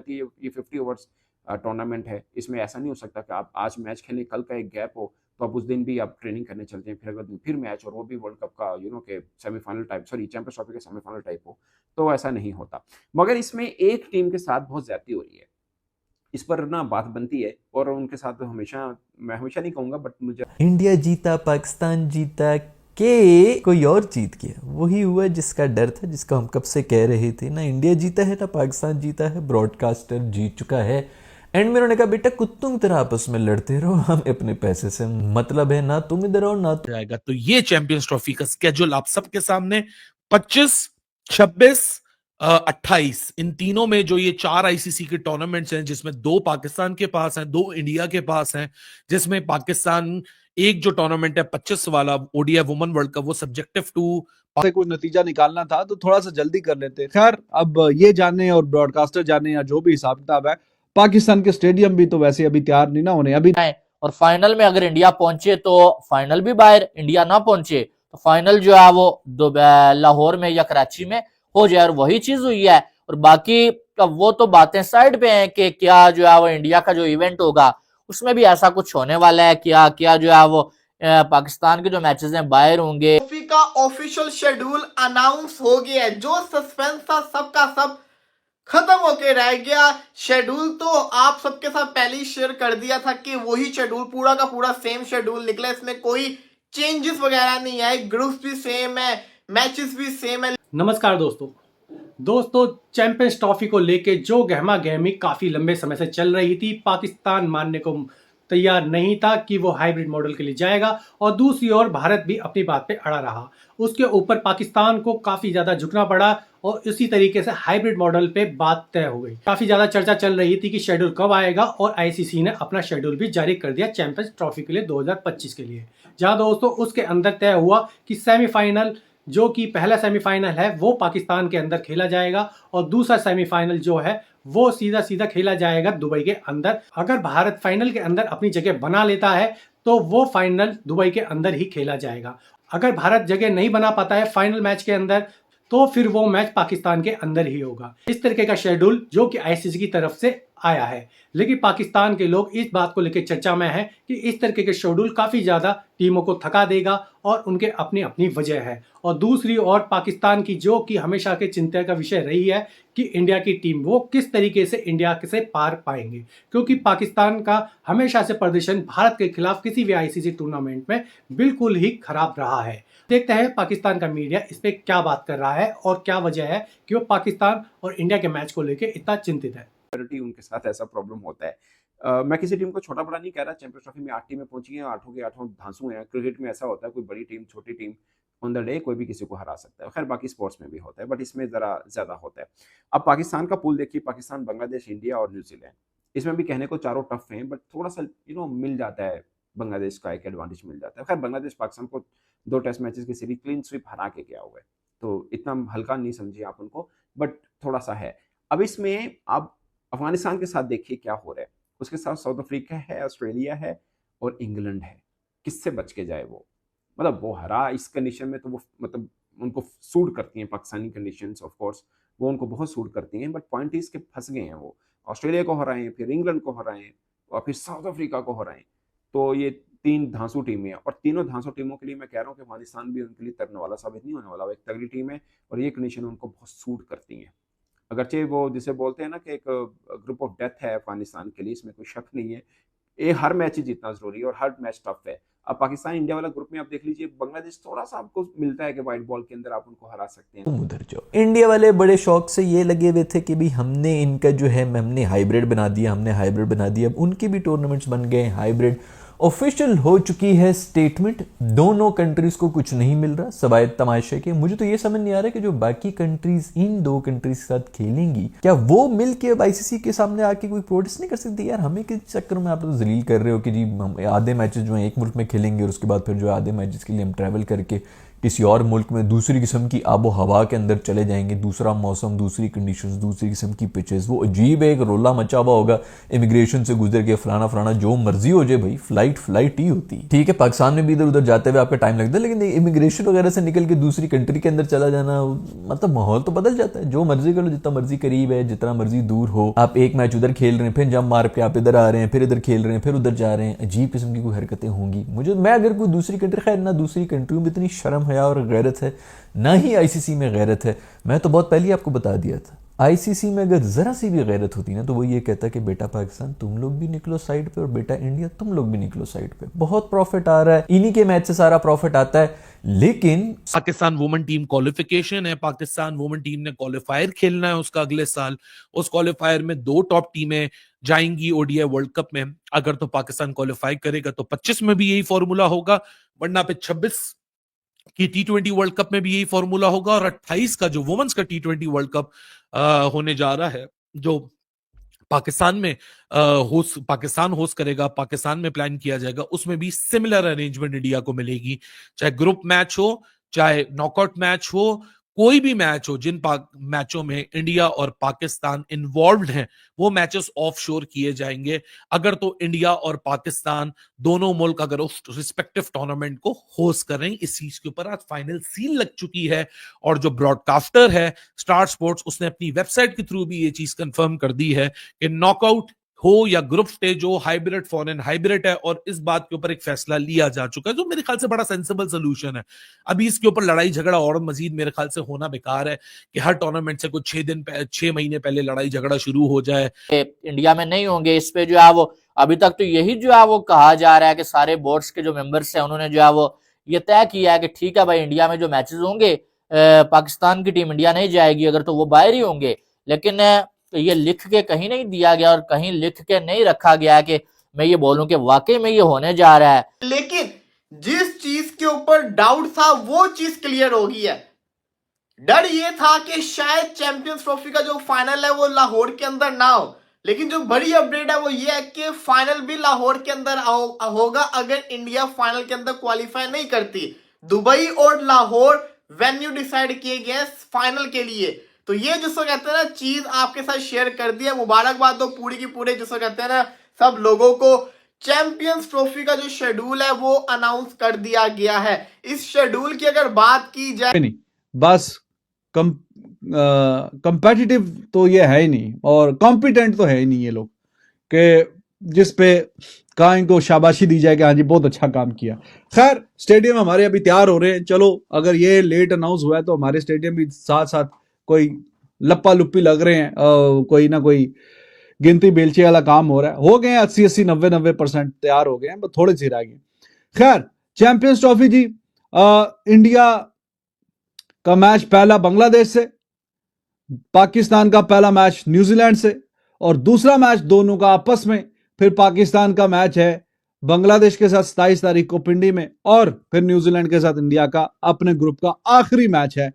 कि ये 50 overs tournament है, इसमें ऐसा नहीं हो सकता कि आप आज मैच खेलें, कल का एक गैप हो, तो आप उस दिन भी आप ट्रेनिंग करने चल जाएँ, फिर अगले दिन फिर मैच, और वो भी वर्ल्ड कप का के semifinal type, sorry champions trophy के सेमीफाइनल टाइप हो, तो ऐसा नहीं होता। मगर इसमें एक टीम के साथ बहुत ज़्यादती हो रही है। इस पर ना बात बनती है, और उनके साथ हमेशा, मैं हमेशा नहीं कहूँगा, बट मुझे इंडिया जीता, पाकिस्तान जीता के कोई और जीत गया, वही हुआ जिसका डर था, जिसको हम कब से कह रहे थे। ना इंडिया जीता है ना पाकिस्तान जीता है, ब्रॉडकास्टर जीत चुका है। एंड में उन्होंने कहा बेटा कुत्तों की तरह आपस में लड़ते रहो, हमें अपने पैसे से मतलब है, ना तुम इधर आओ ना जाएगा। तो ये चैंपियंस ट्रॉफी का स्केड्यूल आप सबके सामने 25, 26, 28 इन तीनों में जो ये 4 आईसीसी के टूर्नामेंट्स हैं, जिसमें 2 पाकिस्तान के पास हैं, 2 इंडिया के पास हैं, जिसमें पाकिस्तान एक जो टूर्नामेंट है 25 वाला ओडीआई वुमेन वर्ल्ड कप, वो सब्जेक्टिव टू से कोई नतीजा निकालना था तो थोड़ा सा जल्दी कर लेते। खैर, अब ये जाने और ब्रॉडकास्टर जाने या जो भी हिसाब किताब है, पाकिस्तान के स्टेडियम भी तो वैसे अभी तैयार नहीं ना होने अभी। और फाइनल में अगर इंडिया पहुंचे तो फाइनल भी बाहर, इंडिया ना पहुंचे तो फाइनल जो है वो लाहौर में या कराची में हो जाए, और वही चीज हुई है। और बाकी वो तो बातें साइड पे हैं कि क्या जो है वो इंडिया का जो इवेंट होगा उसमें भी ऐसा कुछ होने वाला है, क्या क्या जो है वो पाकिस्तान के जो मैचेस हैं बाहर होंगे। ट्रॉफी का ऑफिशियल शेड्यूल अनाउंस हो गया है, जो सस्पेंस था सबका सब खत्म होके रह गया। शेड्यूल तो आप सबके साथ पहले ही शेयर कर दिया था कि वही शेड्यूल पूरा का पूरा सेम शेड्यूल निकला, इसमें कोई चेंजेस वगैरह नहीं है, ग्रुप्स भी सेम है, मैचेस भी सेम है। नमस्कार दोस्तों, चैंपियंस ट्रॉफी को लेके जो गहमा गहमी काफ़ी लंबे समय से चल रही थी, पाकिस्तान मानने को तैयार नहीं था कि वो हाइब्रिड मॉडल के लिए जाएगा, और दूसरी ओर भारत भी अपनी बात पे अड़ा रहा। उसके ऊपर पाकिस्तान को काफ़ी ज़्यादा झुकना पड़ा, और इसी तरीके से हाइब्रिड मॉडल पे बात तय हो गई। काफ़ी ज़्यादा चर्चा चल रही थी कि शेड्यूल कब आएगा, और आईसीसी ने अपना शेड्यूल भी जारी कर दिया चैंपियंस ट्रॉफी के लिए 2025 के लिए, जहाँ दोस्तों उसके अंदर तय हुआ कि सेमीफाइनल, जो कि पहला सेमीफाइनल है वो पाकिस्तान के अंदर खेला जाएगा, और दूसरा सेमीफाइनल जो है वो सीधा सीधा खेला जाएगा दुबई के अंदर। अगर भारत फाइनल के अंदर अपनी जगह बना लेता है तो वो फाइनल दुबई के अंदर ही खेला जाएगा। अगर भारत जगह नहीं बना पाता है फाइनल मैच के अंदर, तो फिर वो मैच पाकिस्तान के अंदर ही होगा। इस तरीके का शेड्यूल जो कि आईसीसी की तरफ से आया है, लेकिन पाकिस्तान के लोग इस बात को लेकर चर्चा में हैं कि इस तरीके के शेड्यूल काफ़ी ज़्यादा टीमों को थका देगा, और उनके अपनी अपनी वजह है। और दूसरी ओर पाकिस्तान की जो कि हमेशा के चिंता का विषय रही है कि इंडिया की टीम वो किस तरीके से इंडिया से पार पाएंगे, क्योंकि पाकिस्तान का हमेशा से प्रदर्शन भारत के खिलाफ किसी भी आईसीसी टूर्नामेंट में बिल्कुल ही खराब रहा है। देखते हैं पाकिस्तान का मीडिया इस पर क्या बात कर रहा है, और क्या वजह है कि वो पाकिस्तान और इंडिया के मैच को लेकर इतना चिंतित है। उनके साथ ऐसा प्रॉब्लम होता है। मैं किसी टीम को छोटा बड़ा नहीं कह रहा, चैंपियंस ट्रॉफी में 8 टीमें पहुंची हैं, 8 के 8 धांसू हैं। क्रिकेट में ऐसा होता है, कोई बड़ी टीम छोटी टीम ऑन द डे कोई भी किसी को हरा सकता है। खैर बाकी स्पोर्ट्स में भी होता है, बट इसमें जरा ज्यादा होता है। अब पाकिस्तान का पूल देखिए, पाकिस्तान, बांग्लादेश, इंडिया और न्यूजीलैंड, इसमें भी कहने को चारों टफ हैं, बट थोड़ा सा मिल जाता है, बांग्लादेश का एक एडवांटेज मिल जाता है। खैर बांग्लादेश पाकिस्तान को 2 टेस्ट मैचेस की सीरीज क्लीन स्वीप हरा के गया हुआ है, तो इतना हल्का नहीं समझिए आप उनको, बट थोड़ा सा है। अब इसमें आप अफगानिस्तान के साथ देखिए क्या हो रहा है, उसके साथ साउथ अफ्रीका है, ऑस्ट्रेलिया है और इंग्लैंड है। किससे बच के जाए वो? मतलब वो हरा इस कंडीशन में, तो वो मतलब उनको सूट करती हैं पाकिस्तानी कंडीशंस, ऑफ कोर्स वो उनको बहुत सूट करती हैं, बट पॉइंट इज के फंस गए हैं वो। ऑस्ट्रेलिया को हराएं, फिर इंग्लैंड को हराएं, और फिर साउथ अफ्रीका को हराएं, तो ये 3 धांसू टीमें हैं, और तीनों धांसू टीमों के लिए मैं कह रहा हूँ कि अफगानिस्तान भी उनके लिए तरने वाला साबित नहीं होने वाला। वो एक तगड़ी टीम है, और ये कंडीशन उनको बहुत सूट करती हैं। अगरचे वो जिसे बोलते हैं ना कि एक ग्रुप ऑफ डेथ है अफगानिस्तान के लिए, इसमें कोई शक नहीं है। ये हर मैच ही जीतना जरूरी है, और हर मैच टफ है। अब पाकिस्तान इंडिया वाला ग्रुप में आप देख लीजिए, बांग्लादेश थोड़ा सा आपको मिलता है कि व्हाइट बॉल के अंदर आप उनको हरा सकते हैं। तुम उधर जाओ। इंडिया वाले बड़े शौक से ये लगे हुए थे कि भी हमने इनका जो है हमने हाइब्रिड बना दिया, हमने हाइब्रिड बना दिया। अब उनके भी टूर्नामेंट्स बन गए हाइब्रिड। ऑफिशियल हो चुकी है स्टेटमेंट, दोनों कंट्रीज को कुछ नहीं मिल रहा सवाए तमाशे के। मुझे तो ये समझ नहीं आ रहा कि जो बाकी कंट्रीज इन 2 कंट्रीज के साथ खेलेंगी, क्या वो मिल के अब आईसीसी के सामने आके कोई प्रोटेस्ट नहीं कर सकती? यार हमें किस चक्कर में आप तो जलील कर रहे हो कि जी हम आधे मैचेस जो है एक मुल्क में खेलेंगे, और उसके बाद फिर जो आधे मैचेस के लिए हम ट्रैवल करके किसी और मुल्क में दूसरी किस्म की आबो हवा के अंदर चले जाएंगे, दूसरा मौसम, दूसरी कंडीशंस, दूसरी किस्म की पिचेस, वो अजीब एक रोला मचा हुआ होगा, इमिग्रेशन से गुजर के फलाना फलाना जो मर्जी हो जाए भाई, फ्लाइट ही होती है। ठीक है, पाकिस्तान में भी इधर उधर जाते हुए आपका टाइम लगता है, लेकिन इमिग्रेशन वगैरह से निकल के दूसरी कंट्री के अंदर चला जाना, मतलब माहौल तो बदल जाता है। जो मर्जी कर लो, जितना मर्जी करीब है, जितना मर्जी दूर हो, आप एक मैच उधर खेल रहे हैं, फिर जंप मार के आप इधर आ रहे हैं, फिर इधर खेल रहे हैं, फिर उधर जा रहे हैं, अजीब किस्म की कोई हरकतें होंगी। मैं अगर कोई दूसरी कंट्री, खैर ना दूसरी कंट्रियों में इतनी शर्म हया और गैरत है, ना ही आईसीसी में गैरत है। मैं तो बहुत पहले ही आपको बता दिया था, आईसीसी में अगर जरा सी भी गैरत होती ना तो वो ये कहता कि बेटा पाकिस्तान तुम लोग भी निकलो साइड पे और बेटा इंडिया तुम लोग भी निकलो साइड पे। बहुत प्रॉफिट आ रहा है, इन्हीं के मैच से सारा प्रॉफिट आता है। लेकिन पाकिस्तान वुमेन टीम क्वालिफिकेशन है, पाकिस्तान वुमेन टीम ने क्वालिफायर खेलना है उसका अगले साल। उस क्वालिफायर में 2 टॉप टीमें जाएंगी ओडीआई वर्ल्ड कप में। अगर तो पाकिस्तान क्वालिफाई करेगा तो 25 में भी यही फॉर्मूला होगा, वरना पे 26 की टी20 वर्ल्ड कप में भी यही फॉर्मूला होगा, और 28 का जो वुमेन्स का टी20 वर्ल्ड कप होने जा रहा है, जो पाकिस्तान में पाकिस्तान होस्ट करेगा, पाकिस्तान में प्लान किया जाएगा, उसमें भी सिमिलर अरेंजमेंट इंडिया को मिलेगी। चाहे ग्रुप मैच हो, चाहे नॉकआउट मैच हो, कोई भी मैच हो, जिन मैचों में इंडिया और पाकिस्तान इन्वॉल्व्ड हैं, वो मैचेस ऑफशोर किए जाएंगे। अगर तो इंडिया और पाकिस्तान दोनों मुल्क अगर उस रिस्पेक्टिव टूर्नामेंट को होस्ट कर रहे हैं, इस चीज के ऊपर आज फाइनल सील लग चुकी है। और जो ब्रॉडकास्टर है स्टार स्पोर्ट्स, उसने अपनी वेबसाइट के थ्रू भी ये चीज कंफर्म कर दी है कि नॉकआउट हो या ग्रुप स्टेज हो, हाइब्रिड फॉरेन हाइब्रिड है, और इस बात के ऊपर एक फैसला लिया जा चुका है, जो मेरे ख्याल से बड़ा सेंसिबल सोल्यूशन है। अभी इसके ऊपर लड़ाई झगड़ा और मजीद मेरे ख्याल से होना बेकार है कि हर टूर्नामेंट से कुछ 6 महीने पहले लड़ाई झगड़ा शुरू हो जाए। इंडिया में नहीं होंगे, इस पे जो है वो अभी तक तो यही जो है वो कहा जा रहा है कि सारे बोर्ड्स के जो मेंबर्स हैं उन्होंने जो है वो ये तय किया है कि ठीक है भाई, इंडिया में जो मैचेस होंगे पाकिस्तान की टीम इंडिया नहीं जाएगी, अगर तो वो बाहर ही होंगे। लेकिन ये लिख के कहीं नहीं दिया गया और कहीं लिख के नहीं रखा गया है कि मैं ये बोलूं कि वाकई में ये होने जा रहा है। लेकिन जिस चीज के ऊपर डाउट था वो चीज क्लियर हो गई है। डर ये था कि शायद चैंपियंस ट्रॉफी का जो फाइनल है वो लाहौर के अंदर ना हो, लेकिन जो बड़ी अपडेट है वो ये है कि फाइनल भी लाहौर के अंदर होगा अगर इंडिया फाइनल के अंदर क्वालिफाई नहीं करती। दुबई और लाहौर वेन्यू डिसाइड किए गए फाइनल के लिए। तो ये जिसको कहते हैं ना चीज आपके साथ शेयर कर दी है, मुबारकबाद दो पूरी की पूरे जिसको कहते हैं ना सब लोगों को। चैंपियंस ट्रॉफी का जो शेड्यूल है वो अनाउंस कर दिया गया है। इस शेड्यूल की अगर बात की जाए, नहीं बस कंपेटिटिव तो ये है ही नहीं और कॉम्पिटेंट तो है ही नहीं ये लोग कि जिस पे कहा इनको शाबाशी दी जाए कि हाँ जी बहुत अच्छा काम किया। खैर स्टेडियम हमारे अभी तैयार हो रहे हैं, चलो अगर ये लेट अनाउंस हुआ है तो हमारे स्टेडियम भी साथ साथ कोई लप्पा लुप्पी लग रहे हैं, कोई ना कोई गिनती बेलचे वाला काम हो रहा है। हो गए 80 90% तैयार हो गए हैं, बस थोड़े से रह गए। खैर चैंपियंस ट्रॉफी जी, इंडिया का मैच पहला बांग्लादेश से, पाकिस्तान का पहला मैच न्यूजीलैंड से, और दूसरा मैच दोनों का आपस में। फिर पाकिस्तान का मैच है बांग्लादेश के साथ 27 तारीख को पिंडी में, और फिर न्यूजीलैंड के साथ इंडिया का अपने ग्रुप का आखिरी मैच है।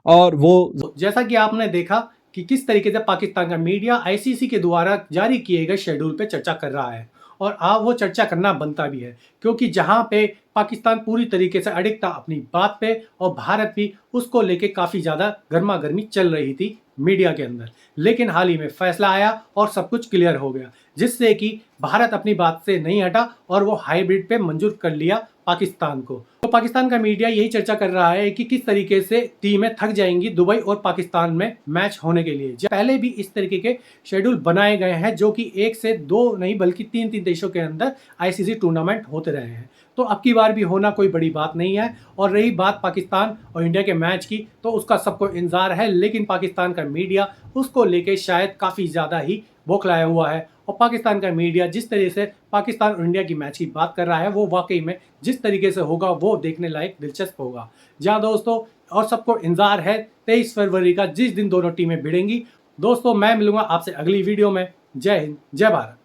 और वो जैसा कि आपने देखा कि किस तरीके से पाकिस्तान का मीडिया आईसीसी के द्वारा जारी किए गए शेड्यूल पे चर्चा कर रहा है, और वो चर्चा करना बनता भी है, क्योंकि जहां पे पाकिस्तान पूरी तरीके से अडिग था अपनी बात पे, और भारत भी उसको लेके काफ़ी ज़्यादा गर्मा गर्मी चल रही थी मीडिया के अंदर। लेकिन हाल ही में फैसला आया और सब कुछ क्लियर हो गया, जिससे कि भारत अपनी बात से नहीं हटा और वो हाइब्रिड पे मंजूर कर लिया पाकिस्तान को। तो पाकिस्तान का मीडिया यही चर्चा कर रहा है कि किस तरीके से टीमें थक जाएंगी दुबई और पाकिस्तान में मैच होने के लिए। पहले भी इस तरीके के शेड्यूल बनाए गए हैं, जो कि 1 से 2 नहीं बल्कि 3 देशों के अंदर आईसीसी टूर्नामेंट होते रहे हैं। तो अब की बार भी होना कोई बड़ी बात नहीं है। और रही बात पाकिस्तान और इंडिया के मैच की, तो उसका सबको इंतजार है, लेकिन पाकिस्तान का मीडिया उसको लेके शायद काफ़ी ज़्यादा ही बौखलाया हुआ है। और पाकिस्तान का मीडिया जिस तरीके से पाकिस्तान और इंडिया की मैच की बात कर रहा है, वो वाकई में जिस तरीके से होगा वो देखने लायक दिलचस्प होगा। जहाँ दोस्तों और सबको इंतजार है 23 फरवरी का, जिस दिन दोनों टीमें भिड़ेंगी। दोस्तों मैं मिलूंगा आपसे अगली वीडियो में। जय हिंद, जय भारत।